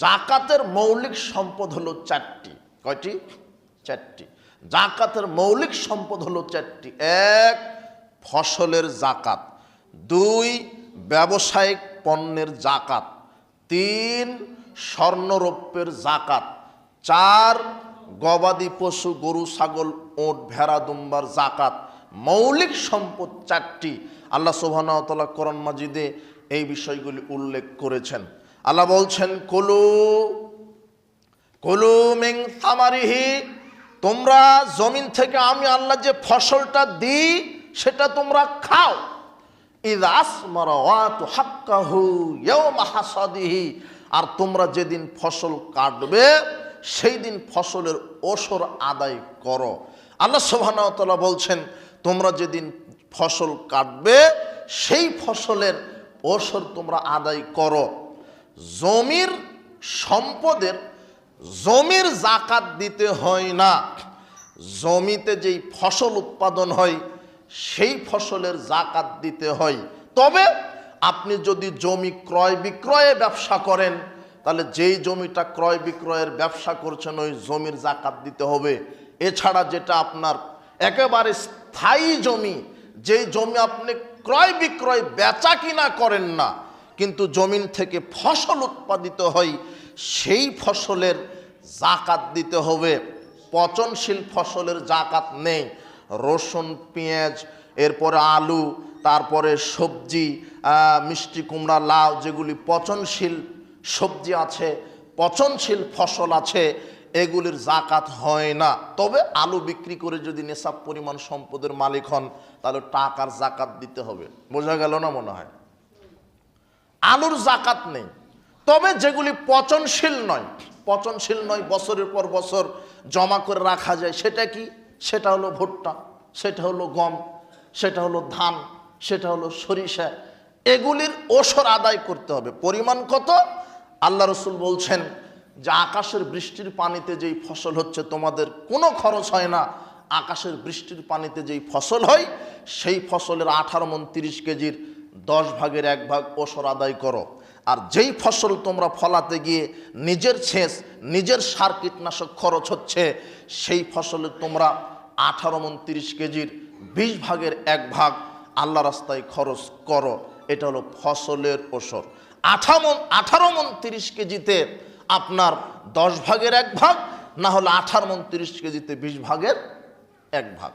জাকাতের মৌলিক সম্পদ হলো চারটি। কয়টি? চারটি। জাকাতের মৌলিক সম্পদ হলো চারটি। এক, ফসলের জাকাত। দুই, ব্যবসায়িক পণ্যের জাকাত। তিন, স্বর্ণরৌপ্যের জাকাত। চার, গবাদি পশু গরু ছাগল ওট ভেড়া দুম্বার জাকাত। মৌলিক সম্পদ চারটি। আল্লাহ সুবহানাহু ওয়া তাআলা কোরআন মাজিদে এই বিষয়গুলি উল্লেখ করেছেন। আল্লাহ বলছেন, কুলু মিন সামারিহি, তোমরা জমিন থেকে আমি আল্লাহ যে ফসলটা দিই সেটা তোমরা খাও। ইযা আসমারা ওয়া তুহাক্কাহু ইয়াওমা হাসাদিহি, আর তোমরা যেদিন ফসল কাটবে সেই দিন ফসলের ওসর আদায় করো। আল্লাহ সুবহানাহু ওয়া তাআলা বলছেন, তোমরা যেদিন ফসল কাটবে সেই ফসলের ওসর তোমরা আদায় করো। জমির সম্পদের জমির জাকাত দিতে হয় না, জমিতে যেই ফসল উৎপাদন হয় সেই ফসলের জাকাত দিতে হয়। তবে আপনি যদি জমি ক্রয় বিক্রয়ে ব্যবসা করেন তাহলে যেই জমিটা ক্রয় বিক্রয়ের ব্যবসা করছেন ওই জমির জাকাত দিতে হবে। এছাড়া যেটা আপনার একেবারে স্থায়ী জমি, যেই জমি আপনি ক্রয় বিক্রয় বেচা কিনা করেন না কিন্তু জমিন থেকে ফসল উৎপাদিত হয় সেই ফসলের জাকাত দিতে হবে। পচনশীল ফসলের জাকাত নেই। রসুন, পেঁয়াজ, এরপরে আলু, তারপরে সবজি, মিষ্টি কুমড়া, লাউ, যেগুলি পচনশীল সবজি আছে, পচনশীল ফসল আছে, এগুলির জাকাত হয় না। তবে আলু বিক্রি করে যদি নেশাব পরিমাণ সম্পদের মালিক হন তাহলে টাকার জাকাত দিতে হবে। বোঝা গেল না মনে হয়? আলুর জাকাত নেই। তবে যেগুলি পচনশীল নয়, বছরের পর বছর জমা করে রাখা যায়, সেটা কি? সেটা হলো ভুট্টা, সেটা হলো গম, সেটা হলো ধান, সেটা হলো সরিষা। এগুলির ওসর আদায় করতে হবে। পরিমাণ কত? আল্লাহ রসুল বলছেন যে আকাশের বৃষ্টির পানিতে যেই ফসল হচ্ছে তোমাদের কোনো খরচ হয় না, আকাশের বৃষ্টির পানিতে যেই ফসল হয় সেই ফসলের 18 মণ 30 কেজির 10 ভাগের 1 ভাগ ওসর আদায় করো। আর যেই ফসল তোমরা ফলাতে গিয়ে নিজের সেচ, নিজের সার কীটনাশক খরচ হচ্ছে সেই ফসলে তোমরা 18 মণ 30 কেজির 20 ভাগের 1 ভাগ আল্লাহ রাস্তায় খরচ করো। এটা হলো ফসলের ওসর। 18 মণ 30 কেজিতে আপনার 10 ভাগের 1 ভাগ, না হলে 18 মণ 30 কেজিতে 20 ভাগের 1 ভাগ।